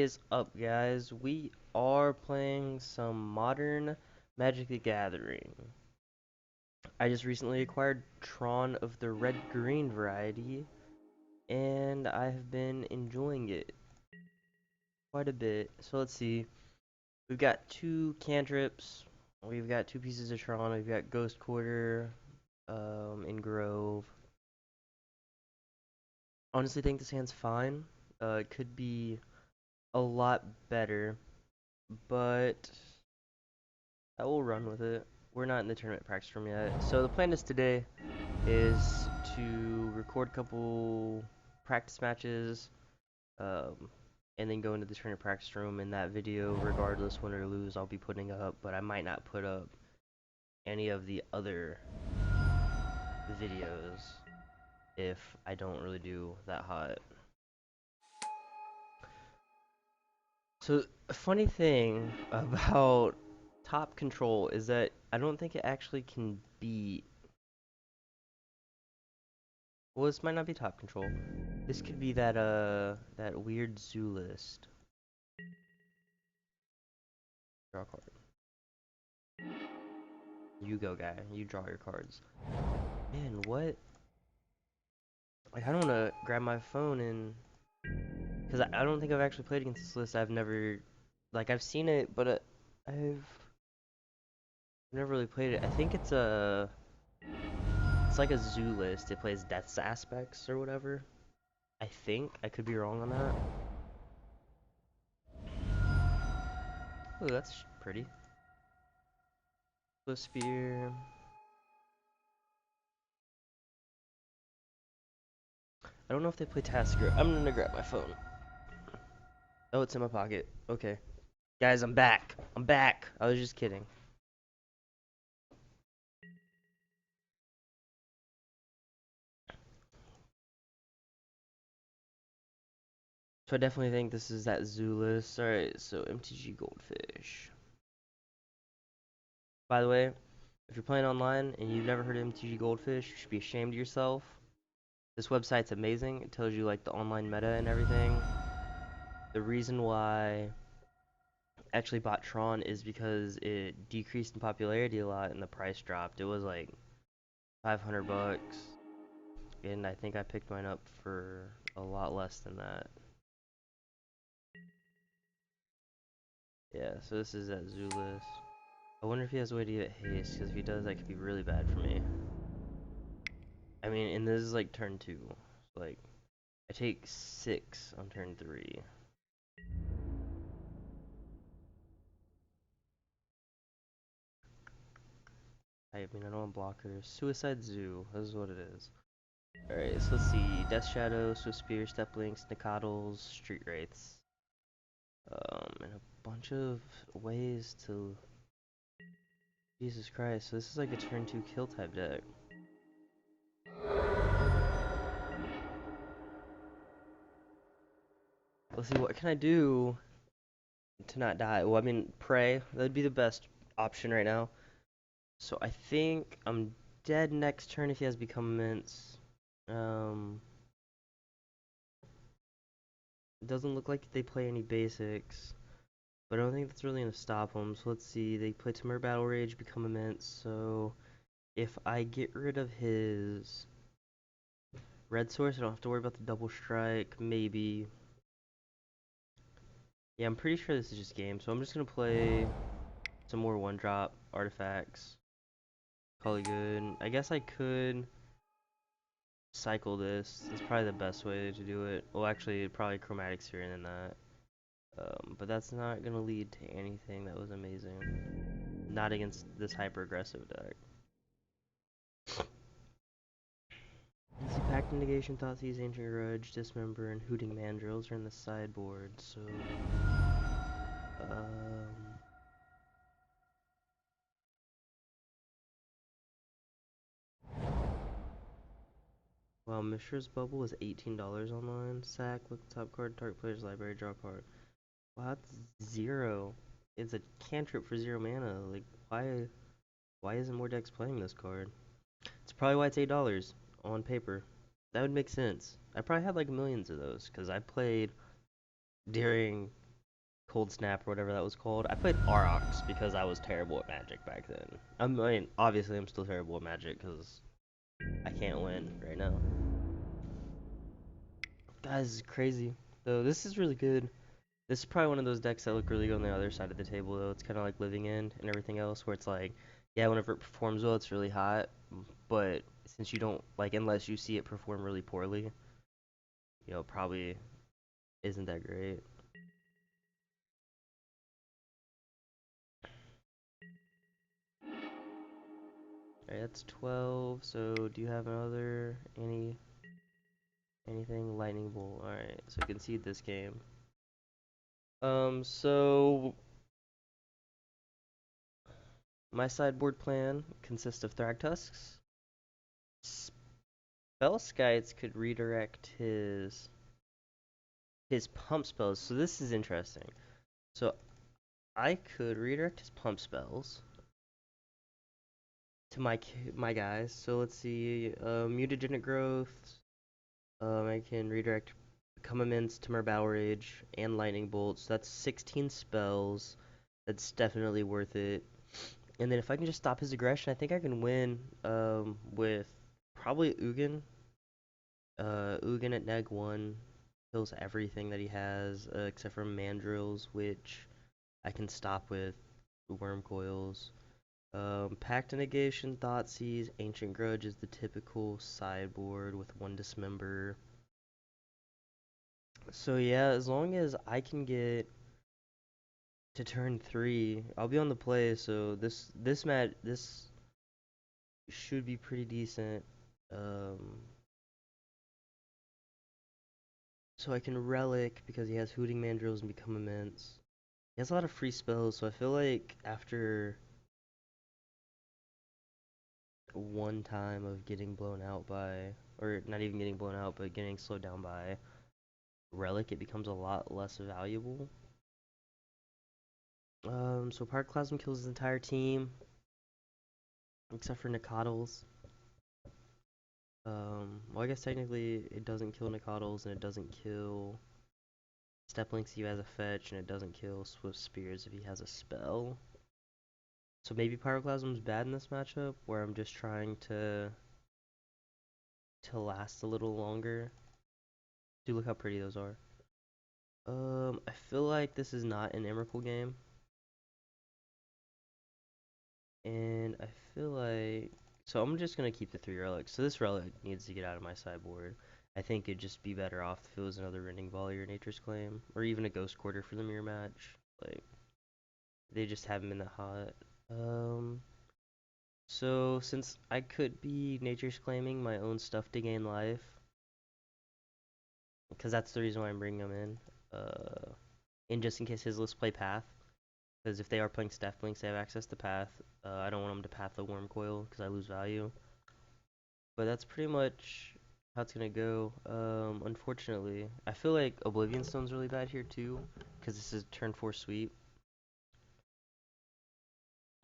is up, guys? We are playing some modern Magic the Gathering. I just recently acquired Tron of the red-green variety, and I have been enjoying it quite a bit. So let's see. We've got two cantrips. We've got two pieces of Tron. We've got Ghost Quarter, in Grove. Honestly, think this hand's fine. It could be a lot better, but I will run with it. We're not in the tournament practice room yet. So the plan is today is to record a couple practice matches, um, and then go into the tournament practice room. In that video, regardless win or lose, I'll be putting up, but I might not put up any of the other videos if I don't really do that hot. So a funny thing about top control is that I don't think it actually can beat. Well, this might not be top control. This could be that weird zoo list. Draw a card. You go, guy. You draw your cards. Man, what? Like, I don't wanna grab my phone and, cause I don't think I've actually played against this list. I've never, like, I've seen it, but I've never really played it. I think it's like a zoo list. It plays death's aspects or whatever. I think I could be wrong on that. Oh, that's pretty. Blue spear. I don't know if they play Tasker. I'm gonna grab my phone. Oh, it's in my pocket. Okay. Guys, I'm back. I'm back. I was just kidding. So I definitely think this is that zoo list. Alright, so MTG Goldfish. By the way, if you're playing online and you've never heard of MTG Goldfish, you should be ashamed of yourself. This website's amazing. It tells you like the online meta and everything. The reason why I actually bought Tron is because it decreased in popularity a lot and the price dropped. It was like 500 bucks. And I think I picked mine up for a lot less than that. Yeah, so this is that zoo list. I wonder if he has a way to get haste, because if he does, that could be really bad for me. I mean, and this is like turn 2. So like, I take 6 on turn 3. I mean, I don't want blockers. Suicide Zoo, this is what it is. Alright, so let's see. Death Shadow, Swift Spear, Step Links, Nicoddles, Street Wraiths. And a bunch of ways to... Jesus Christ, so this is like a turn 2 kill type deck. Let's see, what can I do to not die? Well, I mean, pray. That'd be the best option right now. So I think I'm dead next turn if he has Become Immense. It doesn't look like they play any basics, but I don't think that's really going to stop them. So let's see. They play Temur Battle Rage, Become Immense. So if I get rid of his red source, I don't have to worry about the double strike. Maybe. Yeah, I'm pretty sure this is just game. So I'm just going to play some more one-drop artifacts. Call it good. I guess I could cycle this. That's probably the best way to do it. Well, actually, probably Chromatic Sphere and then that. But that's not going to lead to anything that was amazing. Not against this hyper-aggressive deck. Easy Pact Negation, Thoughtseize, Ancient Grudge, Dismember, and Hooting Mandrills are in the sideboard, so... Wow, Mishra's Bubble is $18 online. Sack, look at the top card, target player's library, draw a card. Wow, that's 0. It's a cantrip for 0 mana. Like, why isn't more decks playing this card? It's probably why it's $8 on paper. That would make sense. I probably had like millions of those, because I played during Cold Snap or whatever that was called. I played Aurochs because I was terrible at Magic back then. I mean, obviously I'm still terrible at Magic because I can't win right now. Guys, is crazy. Though this is really good. This is probably one of those decks that look really good on the other side of the table, though. It's kind of like Living End and everything else, where it's like, yeah, whenever it performs well, it's really hot. But since you don't, like, unless you see it perform really poorly, probably isn't that great. Alright, that's 12. So, do you have anything? Lightning Bolt. Alright, so concede this game. So my sideboard plan consists of Thragtusks. Spellskites could redirect his pump spells. So this is interesting. So I could redirect his pump spells to my guys. So let's see, mutagenic growth. I can redirect Comiments to Battle Rage and Lightning Bolt. So that's 16 spells. That's definitely worth it. And then if I can just stop his aggression, I think I can win with probably Ugin. Ugin at neg 1 kills everything that he has except for Mandrills, which I can stop with Worm Coils. Pact Negation, Thoughtseize, Ancient Grudge is the typical sideboard with 1 Dismember. So yeah, as long as I can get to turn 3, I'll be on the play. So this should be pretty decent. Um, so I can Relic because he has Hooting Mandrills and Become Immense. He has a lot of free spells, so I feel like after one time of getting blown out by, or not even getting blown out, but getting slowed down by Relic, it becomes a lot less valuable. So Pyroclasm kills his entire team, except for Nicodles. Well, I guess technically it doesn't kill Nicodles, and it doesn't kill Steplinks if he has a fetch, and it doesn't kill Swift Spears if he has a spell. So maybe Pyroclasm's bad in this matchup, where I'm just trying to last a little longer. Do look how pretty those are. I feel like this is not an Emrakul game, and I feel like so I'm just gonna keep the 3 relics. So this relic needs to get out of my sideboard. I think it'd just be better off if it was another Rending Volley or Nature's Claim, or even a Ghost Quarter for the mirror match. Like they just haven't been that hot. Um, so since I could be Nature's Claiming my own stuff to gain life, because that's the reason why I'm bringing them in. And just in case his list play Path, because if they are playing Steph Blinks, they have access to Path. I don't want them to Path the Worm Coil because I lose value. But that's pretty much how it's gonna go. Unfortunately, I feel like Oblivion Stone's really bad here too, because this is turn 4 sweep.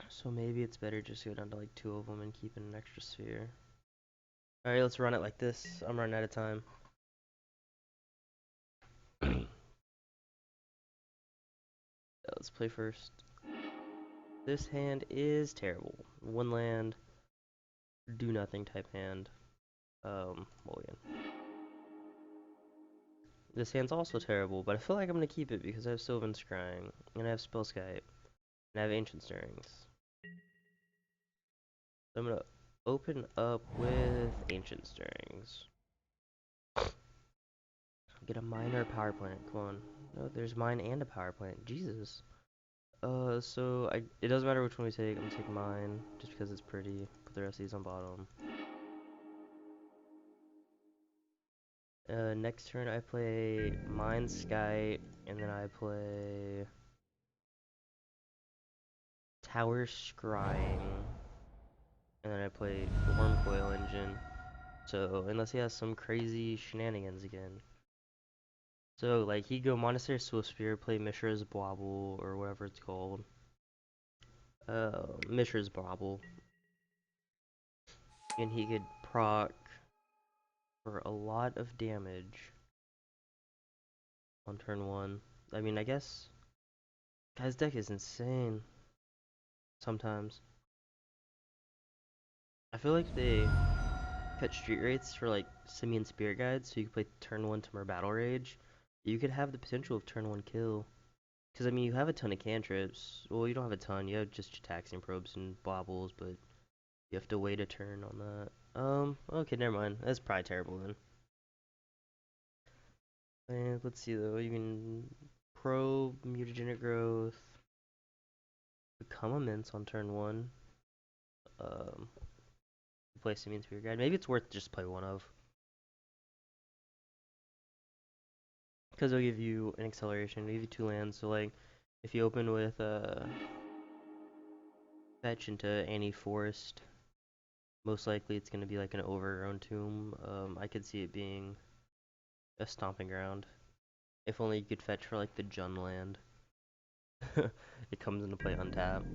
So maybe it's better just to go down to like 2 of them and keep in an extra sphere. Alright, let's run it like this. I'm running out of time. Let's play first. This hand is terrible. 1 land, do nothing type hand. Mulligan. This hand's also terrible, but I feel like I'm gonna keep it because I have Sylvan Scrying, and I have Spellskite, and I have Ancient Stirrings. So I'm gonna open up with Ancient Stirrings. Get a mine or a power plant. Come on. No, there's mine and a power plant. Jesus. So it doesn't matter which one we take. I'm gonna take mine just because it's pretty. Put the rest of these on bottom. Next turn I play Mine Skite, and then I play Tower Scrying, and then I play Worm Coil Engine. So unless he has some crazy shenanigans again. So like he'd go Monastery Swift Spear, play Mishra's Bauble or whatever it's called. Mishra's Bauble, and he could proc for a lot of damage on turn 1. I mean, I guess Guy's deck is insane sometimes. I feel like they cut street rates for like Simian Spirit Guides, so you could play turn 1 Timur Battle Rage. You could have the potential of turn 1 kill. Because, I mean, you have a ton of cantrips. Well, you don't have a ton. You have just your taxing probes and baubles, but you have to wait a turn on that. Okay, never mind. That's probably terrible then. And let's see though. You can probe mutagenic growth, become immense on turn 1. Um, play Simian Spirit Guide. Maybe it's worth just play one of. Because it'll give you an acceleration, it'll give you 2 lands. So, like, if you open with fetch into any forest, most likely it's going to be like an overgrown tomb. I could see it being a stomping ground. If only you could fetch for like the Jun land. It comes into play untapped.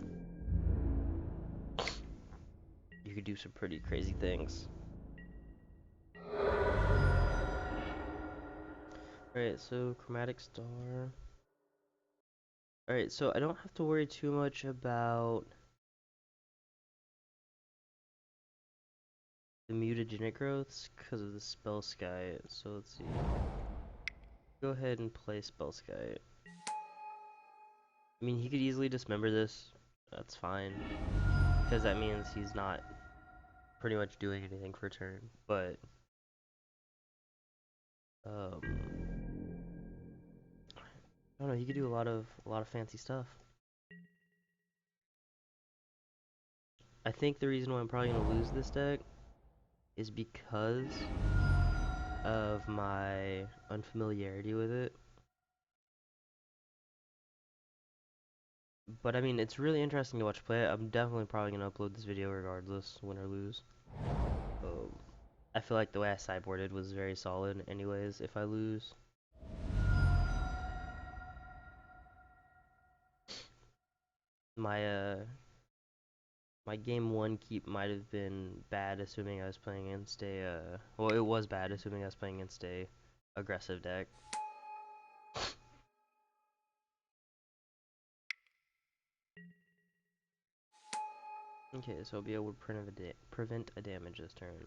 You could do some pretty crazy things. Alright, so Chromatic Star. Alright, so I don't have to worry too much about the mutagenic growths because of the spell sky. So let's see. Go ahead and play spell sky. I mean, he could easily dismember this. That's fine. Because that means he's not pretty much doing anything for a turn. But, I don't know, he could do a lot of fancy stuff. I think the reason why I'm probably gonna lose this deck is because of my unfamiliarity with it. But I mean, it's really interesting to watch play it. I'm definitely probably gonna upload this video regardless, win or lose. Um, I feel like the way I sideboarded was very solid anyways, if I lose. My my game 1 keep might have been bad, assuming I was playing against a well, it was bad assuming I was playing against a aggressive deck. Okay, so I'll be able to prevent a damage this turn.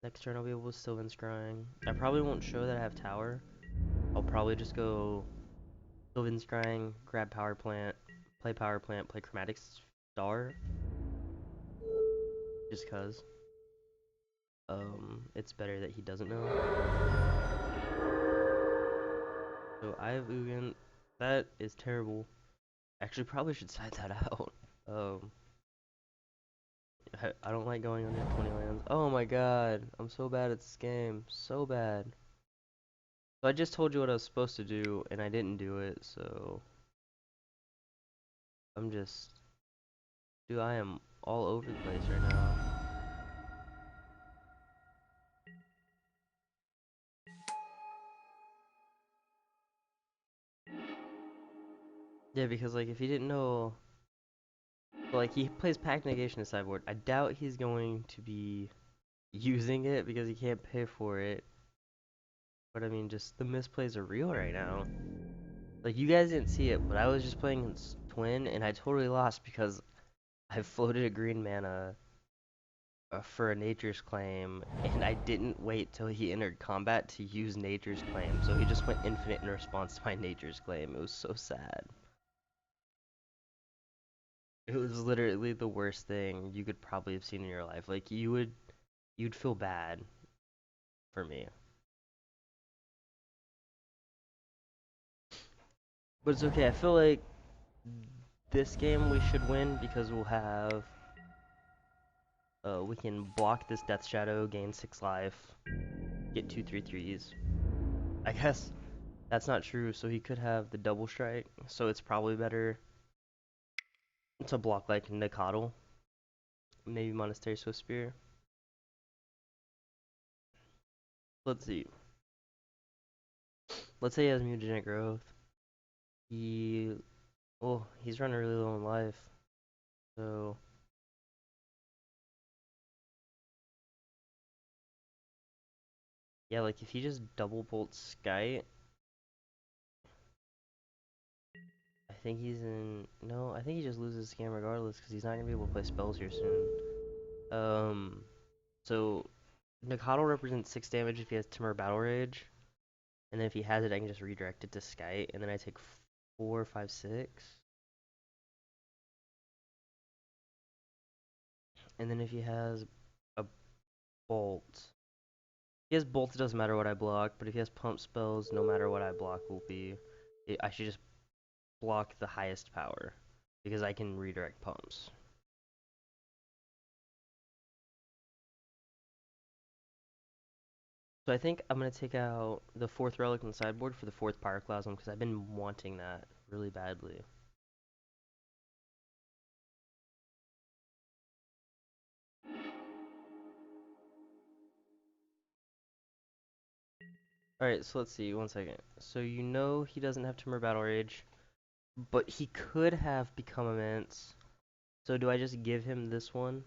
Next turn I'll be able to Sylvan Scrying. I probably won't show that I have tower. I'll probably just go Sylvan Scrying, grab Power Plant, play Chromatic Star. Just cause. It's better that he doesn't know. So I have Ugin. That is terrible. Actually, probably should side that out. Um, I don't like going under 20 lands. Oh my god, I'm so bad at this game. So bad. So I just told you what I was supposed to do, and I didn't do it, so I'm just... Dude, I am all over the place right now. Yeah, because, like, if he didn't know... Like, he plays Pact Negation to sideboard. I doubt he's going to be using it because he can't pay for it. But, I mean, just the misplays are real right now. Like, you guys didn't see it, but I was just playing Twin, and I totally lost because I floated a green mana for a Nature's Claim, and I didn't wait till he entered combat to use Nature's Claim, so he just went infinite in response to my Nature's Claim. It was so sad. It was literally the worst thing you could probably have seen in your life. Like, you'd feel bad for me. But it's okay, I feel like this game we should win because we can block this Death Shadow, gain 6 life, get 2/3/3s. I guess that's not true, so he could have the double strike, so it's probably better to block like Nikadal, maybe Monastery Swift Spear. Let's see. Let's say he has mutagenic growth. He, oh, he's running really low in life, so Yeah, like if he just double bolts Skite, I think he's in. No, I think he just loses scam regardless because he's not gonna be able to play spells here soon. Um, so Nikado represents 6 damage if he has Timur Battle Rage, and then if he has it, I can just redirect it to Skite, and then I take 4, 5, 6. And then if he has a bolt, he has bolt, it doesn't matter what I block, but if he has pump spells, no matter what I block will be, I should just block the highest power because I can redirect pumps. So I think I'm gonna take out the 4th relic in the sideboard for the 4th Pyroclasm because I've been wanting that really badly. Alright, so let's see, one second. So you know he doesn't have Timur Battle Rage, but he could have Become Immense. So do I just give him this one?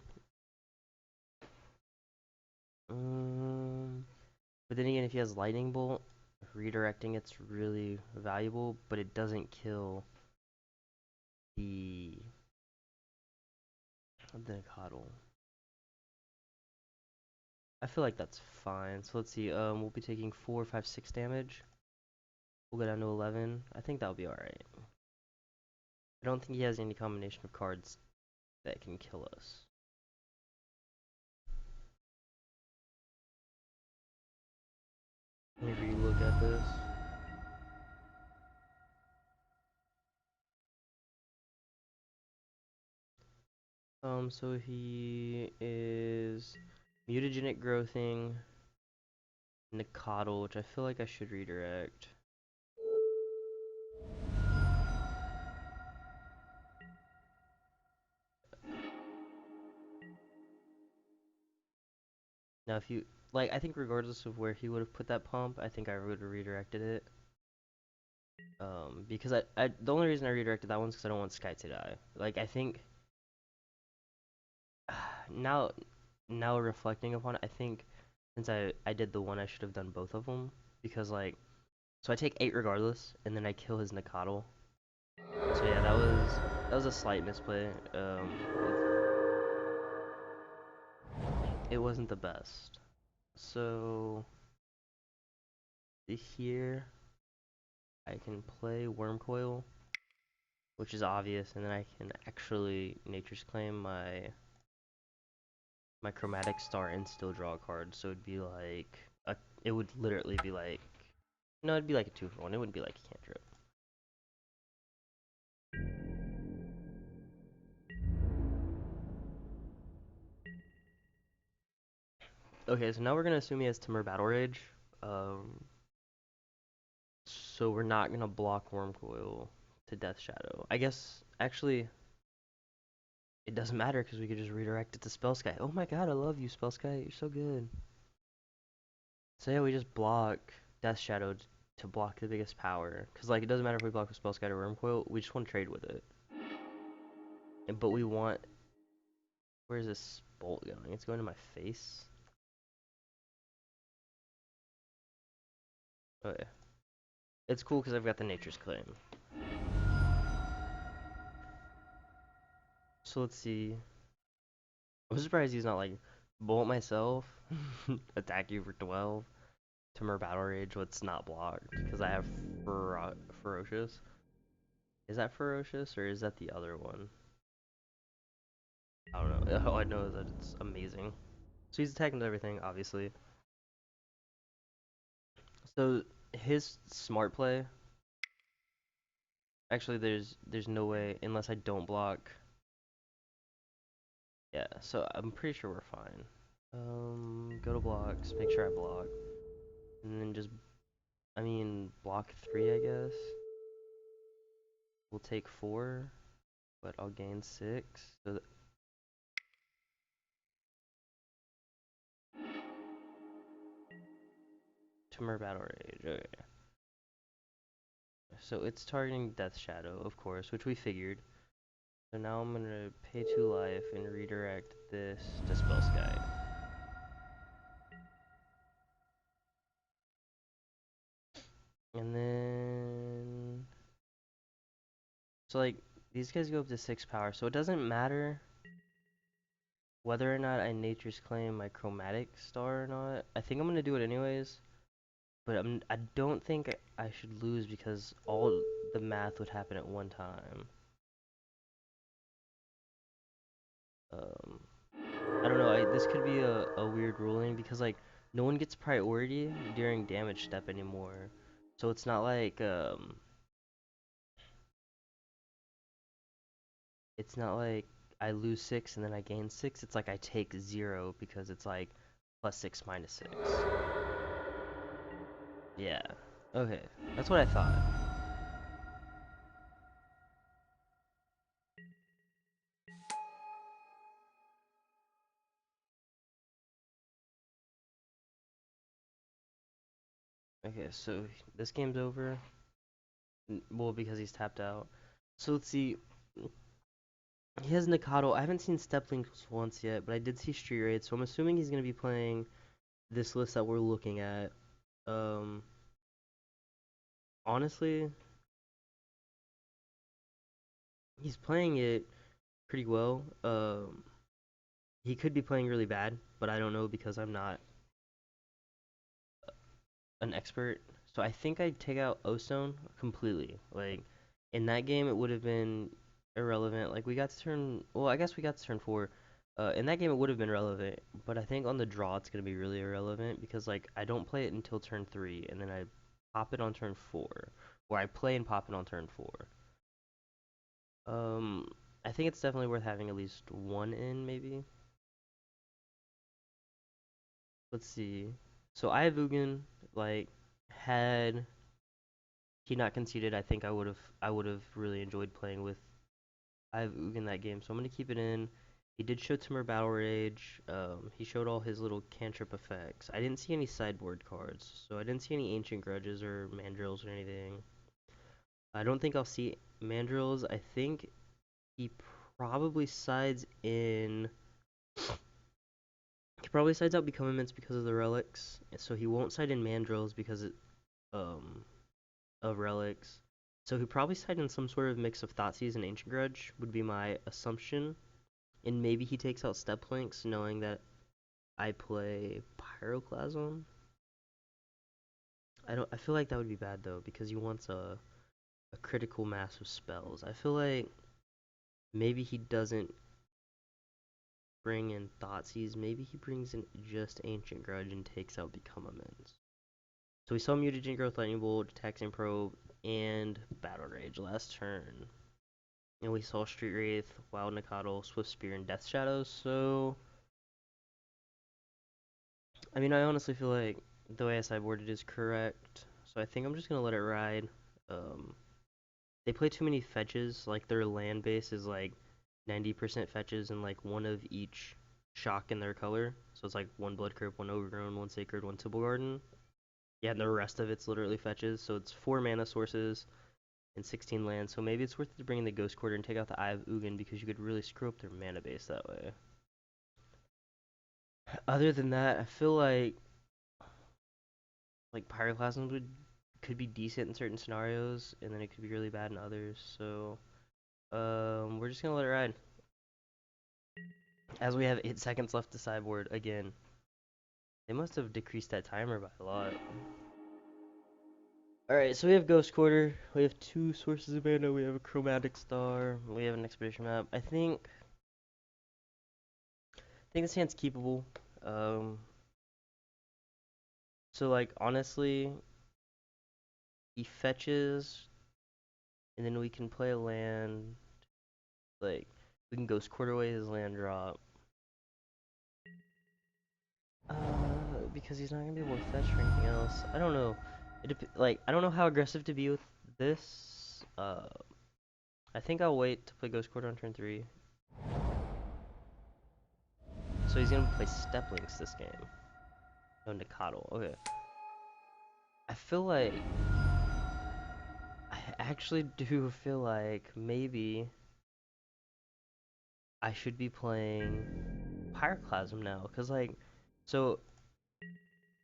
But then again, if he has Lightning Bolt, redirecting it's really valuable, but it doesn't kill the coddle. I feel like that's fine. So let's see. We'll be taking 4, 5, 6 damage. We'll go down to 11. I think that'll be alright. I don't think he has any combination of cards that can kill us. Whenever you look at this. So he is mutagenic growthing, Nicodle, which I feel like I should redirect. Now, if you like, I think regardless of where he would have put that pump, I think I would have redirected it. Because the only reason I redirected that one is because I don't want Sky to die. Like, I think now, now reflecting upon it, I think since I did the one, I should have done both of them because like, so I take 8 regardless, and then I kill his Nikado. So yeah, that was a slight misplay. It wasn't the best. So here I can play Worm Coil, which is obvious, and then I can actually Nature's Claim my Chromatic Star and still draw a card. So it'd be like it would literally be like, no, it'd be like a 2-for-1. It wouldn't be like a cantrip. Okay, so now we're gonna assume he has Timur Battle Rage. So we're not gonna block Worm Coil to Death Shadow. I guess actually it doesn't matter because we could just redirect it to Spell Sky. Oh my god, I love you, Spell Sky. You're so good. So yeah, we just block Death Shadow to block the biggest power. Because like it doesn't matter if we block with Spell Sky or Worm Coil, we just want to trade with it. But we want. Where's this bolt going? It's going to my face. Okay. It's cool because I've got the Nature's Claim. So let's see. I'm surprised he's not like bolt myself, attack you for 12. Timur Battle Rage, what's not blocked because I have Ferocious. Is that Ferocious or is that the other one? I don't know. All I know is that it's amazing. So he's attacking with everything, obviously. So his smart play. Actually, there's no way unless I don't block. Yeah. So I'm pretty sure we're fine. Go to blocks. Make sure I block, and then just I mean block 3, I guess. We'll take 4, but I'll gain 6. So Timur Battle Rage. Okay. So it's targeting Death Shadow, of course, which we figured. So now I'm gonna pay 2 life and redirect this to Spell Sky. And then, so like, these guys go up to 6 power, so it doesn't matter whether or not I Nature's Claim my Chromatic Star or not. I think I'm gonna do it anyways, but I don't think I should lose because all the math would happen at one time. Um, I don't know, this could be a weird ruling because, like, no one gets priority during damage step anymore. So it's not like, it's not like I lose 6 and then I gain 6. It's like I take 0 because it's like +6 -6. Yeah. Okay. That's what I thought. Okay, so this game's over. Well, because he's tapped out. So let's see. He has Nikado. I haven't seen Steplinks once yet, but I did see Street Raid, so I'm assuming he's going to be playing this list that we're looking at. Um, Honestly, he's playing it pretty well. He could be playing really bad, but I don't know because I'm not an expert. So I think I'd take out O-Stone completely. Like, in that game, it would have been irrelevant. Like, we got to turn, well, I guess we got to turn 4. In that game, it would have been relevant, but I think on the draw, it's going to be really irrelevant because, like, I don't play it until turn 3, and then I pop it on turn 4, or I play and pop it on turn 4. Um, I think it's definitely worth having at least one in, maybe. Let's see. So I have Ugin, like, had he not conceded, I think I would have really enjoyed playing with I have Ugin that game, so I'm gonna keep it in. He did show Timur Battle Rage. He showed all his little cantrip effects. I didn't see any sideboard cards, so I didn't see any Ancient Grudges or Mandrills or anything. I don't think I'll see Mandrills. I think he probably sides in. He probably sides out Become Immense because of the relics, so he won't side in Mandrills because um of relics. So he probably side in some sort of mix of Thoughtseize and Ancient Grudge would be my assumption. And maybe he takes out Step Links knowing that I play Pyroclasm. I feel like that would be bad though because he wants a critical mass of spells. I feel like maybe he doesn't bring in Thoughtseize. Maybe he brings in just Ancient Grudge and takes out Become Immense. So we saw Mutagen Growth, Lightning Bolt, Taxing Probe, and Battle Rage last turn. And we saw Street Wraith, Wild Nikado, Swift Spear, and Death Shadows. So, I mean, I honestly feel like the way I sideboarded is correct. So I think I'm just gonna let it ride. Um, they play too many fetches. Like their land base is like 90% fetches and like one of each shock in their color. So it's like one Blood Crypt, one Overgrown, one Sacred, one Temple Garden. Yeah, and the rest of it's literally fetches. So it's 4 mana sources and 16 lands. So maybe it's worth it to bring in the Ghost Quarter and take out the Eye of Ugin because you could really screw up their mana base that way. Other than that, I feel like Pyroclasm could be decent in certain scenarios, and then it could be really bad in others. So we're just gonna let it ride. As we have 8 seconds left to sideboard again. They must have decreased that timer by a lot. All right, so we have Ghost Quarter. We have 2 sources of mana. We have a Chromatic Star. We have an Expedition Map. I think this hand's keepable. Um, so like honestly, he fetches, and then we can play a land. Like we can Ghost Quarter away his land drop. Uh, because he's not gonna be able to fetch or anything else. I don't know. Like I don't know how aggressive to be with this. I think I'll wait to play Ghost Quarter on turn 3. So he's gonna play Step Links this game. No Nikado. Okay. I feel like I actually do feel like maybe I should be playing Pyroclasm now, cause like, so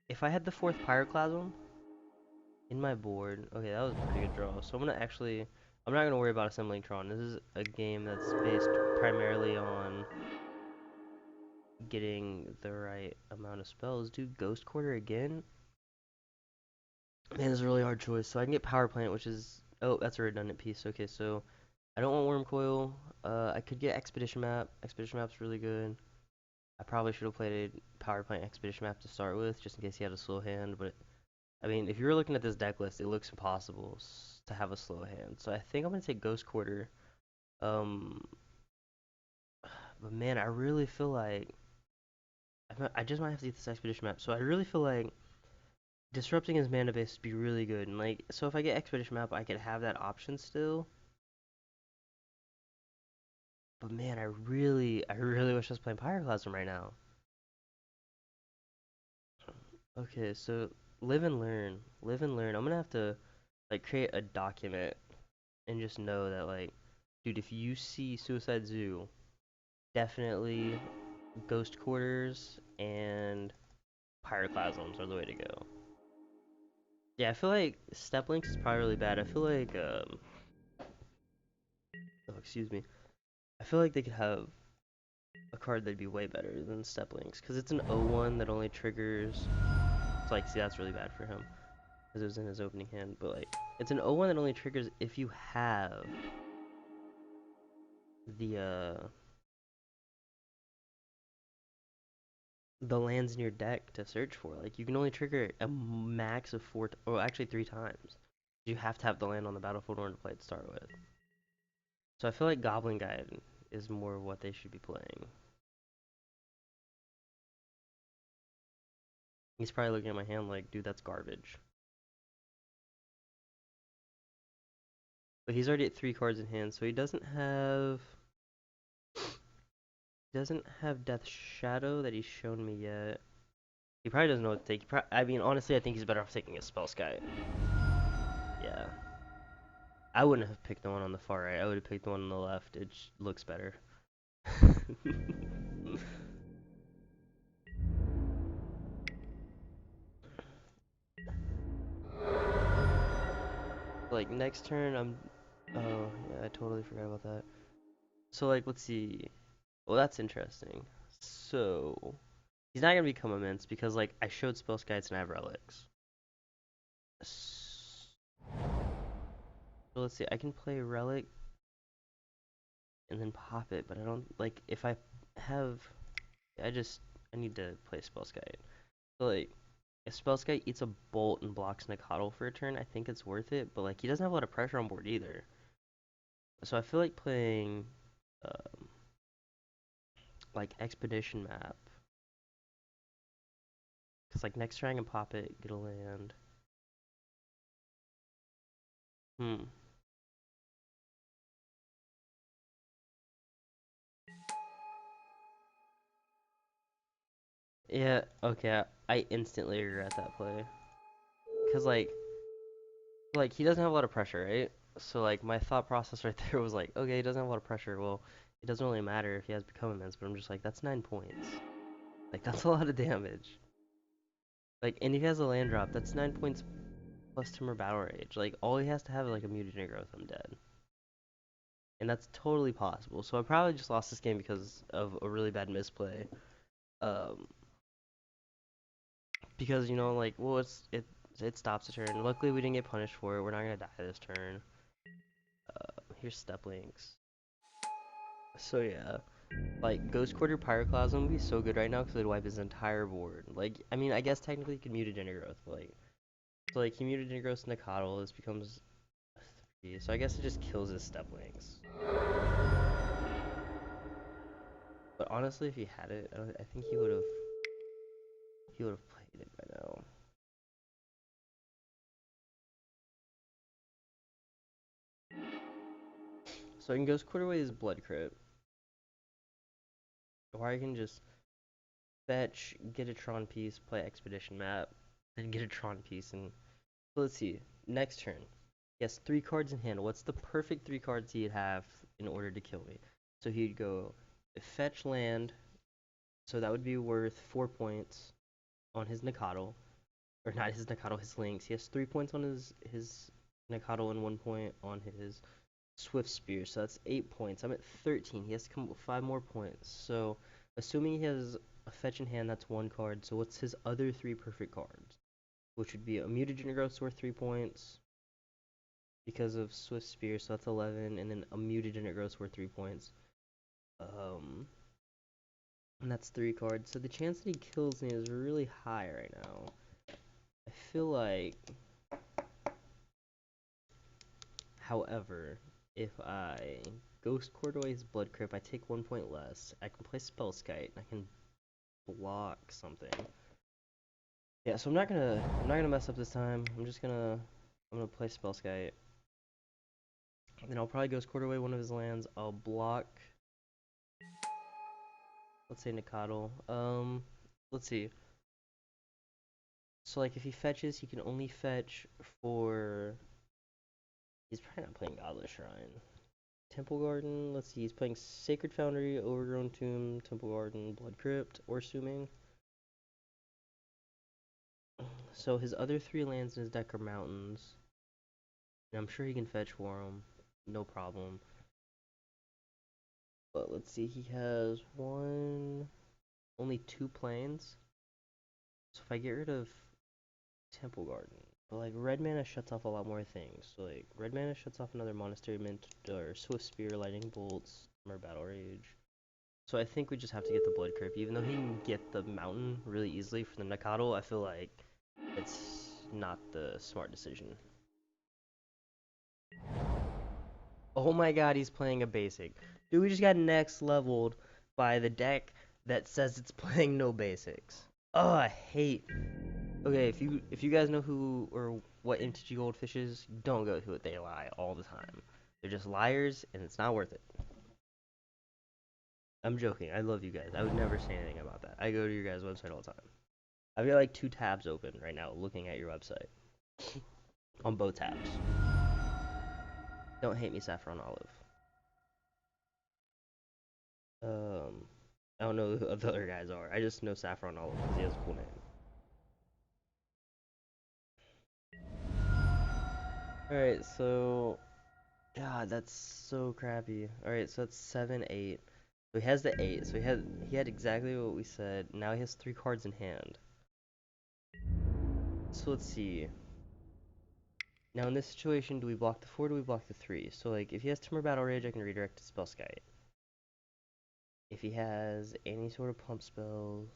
if I had the 4th Pyroclasm, in my board. Okay, that was a pretty good draw. So I'm not gonna worry about assembling Tron. This is a game that's based primarily on getting the right amount of spells. Do Ghost Quarter again? Man, it's a really hard choice. So I can get Power Plant, which is, oh, that's a redundant piece. Okay, so I don't want Worm Coil. I could get Expedition Map. Expedition Map's really good. I probably should have played a Power Plant Expedition Map to start with, just in case he had a slow hand. But I mean, if you're looking at this deck list, it looks impossible to have a slow hand. So I think I'm gonna take Ghost Quarter. Um, but man, I really feel like I just might have to get this Expedition Map. So I really feel like disrupting his mana base would be really good. And like, so if I get Expedition Map, I could have that option still. But man, I really wish I was playing Pyroclasm right now. Okay, so live and learn. Live and learn. I'm gonna have to like create a document and just know that like, dude, if you see Suicide Zoo, definitely Ghost Quarters and Pyroclasms are the way to go. Yeah, I feel like Step Links is probably really bad. I feel like oh, excuse me. I feel like they could have a card that'd be way better than Step Links because it's an O1 that only triggers. It's like, see, that's really bad for him because it was in his opening hand. But like, it's an O1 that only triggers if you have the the lands in your deck to search for. Like, you can only trigger a max of four, or actually three times. You have to have the land on the battlefield in order to play it to start with. So I feel like Goblin Guide is more what they should be playing. He's probably looking at my hand like, dude, that's garbage. But he's already at three cards in hand, so he doesn't have Death Shadow that he's shown me yet. He probably doesn't know what to take. I mean, honestly, I think he's better off taking a Spell Sky. Yeah. I wouldn't have picked the one on the far right. I would have picked the one on the left. It looks better. Like next turn, Oh yeah, I totally forgot about that. So like, let's see. Well, that's interesting. So he's not gonna become immense because like I showed spell skites and I have relics. So let's see. I can play relic and then pop it, but I don't like if I have. I just I need to play spell skite. So like if Spellskite eats a bolt and blocks Nikotl for a turn, I think it's worth it. But like he doesn't have a lot of pressure on board either. So I feel like playing um, like Expedition Map. Cause like next turn I can pop it, get a land. Hmm. Yeah. Okay. I instantly regret that play. Cause like he doesn't have a lot of pressure, right? So like my thought process right there was like, okay, he doesn't have a lot of pressure. Well, it doesn't really matter if he has become immense, but I'm just like, that's 9 points. Like that's a lot of damage. Like, and if he has a land drop, that's 9 points plus Timber Battle Rage. Like, all he has to have is like a mutagen growth, I'm dead. And that's totally possible. So I probably just lost this game because of a really bad misplay. Um, because like, well, it stops a turn. Luckily, we didn't get punished for it. We're not gonna die this turn. Here's Step Links. So yeah, like Ghost Quarter Pyroclasm would be so good right now because it'd wipe his entire board. Like, I mean, I guess technically he could mutagen growth, but like, so like he mutagen growth Nikotl. This becomes so I guess it just kills his Step Links. But honestly, if he had it, I think he would have played it by now. So I can Ghost Quarterway his Blood Crypt, or I can just fetch, get a Tron piece, play Expedition Map, then get a Tron piece, and so let's see. Next turn, he has three cards in hand. What's the perfect three cards he'd have in order to kill me? So he'd go fetch land, so that would be worth 4 points on his Nikotl. or not his Nikado, his links. He has 3 points on his Nikado and 1 point on his Swift Spear, so that's 8 points. I'm at 13. He has to come up with 5 more points. So, assuming he has a fetch in hand, that's one card. So, what's his other three perfect cards? Which would be a Mutagen Growth worth 3 points because of Swift Spear, so that's 11, and then a Mutagen Growth worth 3 points. Um, and that's three cards. So the chance that he kills me is really high right now. I feel like, however, if I Ghost Cord away his Blood Crypt, I take 1 point less. I can play Spell Skite. I can block something. Yeah, so I'm not gonna mess up this time. I'm gonna play Spell Skite. Then I'll probably Ghost Cord away one of his lands. I'll block. Let's say Nikado. Let's see. So like if he fetches, he can only fetch for. He's probably not playing Godless Shrine. Temple Garden. Let's see. He's playing Sacred Foundry, Overgrown Tomb, Temple Garden, Blood Crypt, or Suming. So his other three lands in his deck are mountains, and I'm sure he can fetch for them, no problem. But let's see. He has only two planes. So if I get rid of Temple Garden, but like red mana shuts off a lot more things. So like red mana shuts off another Monastery Mint or Swift Spear, Lightning Bolts, or Battle Rage. So I think we just have to get the Blood Crypt. Even though he can get the mountain really easily for the Nakado, I feel like it's not the smart decision. Oh my god, he's playing a basic. Dude, we just got next leveled by the deck that says it's playing no basics. Oh, I hate. Okay, if you guys know who or what MTG Goldfish is, don't go to it. They lie all the time. They're just liars, and it's not worth it. I'm joking. I love you guys. I would never say anything about that. I go to your guys' website all the time. I've got like two tabs open right now looking at your website. On both tabs. Don't hate me, Saffron Olive. Um, I don't know who the other guys are. I just know Saffron Olive because he has a cool name. Alright, so God, that's so crappy. Alright, so that's 7, 8. So he has the 8. So he had exactly what we said. Now he has 3 cards in hand. So let's see. Now in this situation, do we block the 4 or do we block the 3? So like if he has Timber Battle Rage, I can redirect to Spell Skite. If he has any sort of pump spells.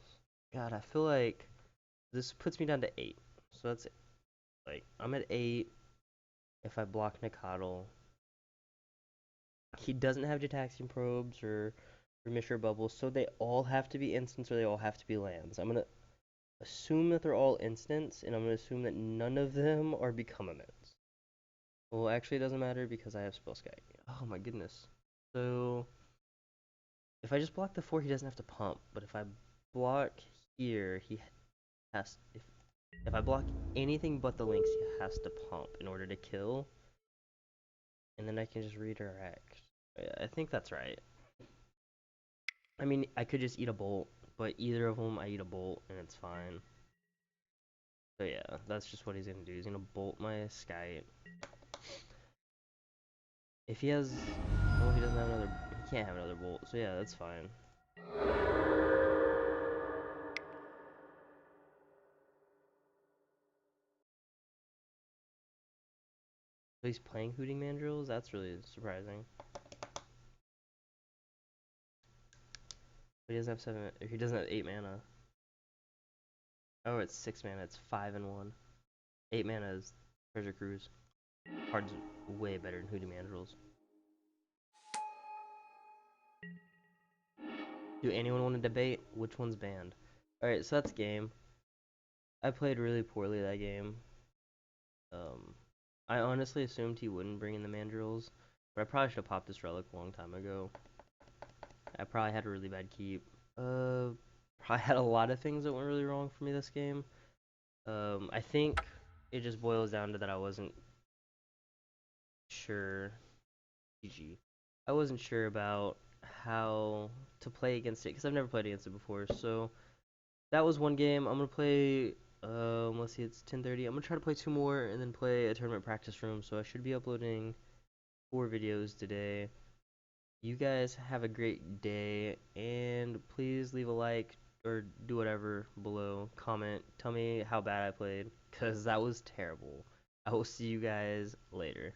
God, I feel like this puts me down to 8. So that's like I'm at 8 if I block Nikado. He doesn't have Gitaxian Probes or Mishra Bubbles, so they all have to be instants or they all have to be lands. I'm gonna assume that they're all instants, and I'm gonna assume that none of them are become emits. Well, actually, it doesn't matter because I have Spell Skite. Oh my goodness. So if I just block the 4, he doesn't have to pump. But if I block here, he has. If I block anything but the links, he has to pump in order to kill. And then I can just redirect. Yeah, I think that's right. I mean, I could just eat a bolt, but either of them, I eat a bolt, and it's fine. So yeah, that's just what he's gonna do. He's gonna bolt my Skite. If he has, well, he doesn't have another. He can't have another bolt. So yeah, that's fine. So he's playing Hooting Mandrills. That's really surprising. But he doesn't have 7. He doesn't have 8 mana. Oh, it's 6 mana. It's 5 and 1. 8 mana is Treasure Cruise. Card's way better than Hooting Mandrills. Do anyone want to debate which one's banned? Alright, so that's game. I played really poorly that game. Um, I honestly assumed he wouldn't bring in the Mandrills, but I probably should have popped this relic a long time ago. I probably had a really bad keep. Probably had a lot of things that went really wrong for me this game. I think it just boils down to that I wasn't sure. GG. I wasn't sure about how to play against it because I've never played against it before. So that was one game. I'm gonna play Let's see, it's 10:30. I'm gonna try to play two more and then play a tournament practice room. So I should be uploading 4 videos today. You guys have a great day, and please leave a like or do whatever below. Comment, tell me how bad I played, cause that was terrible. I will see you guys later.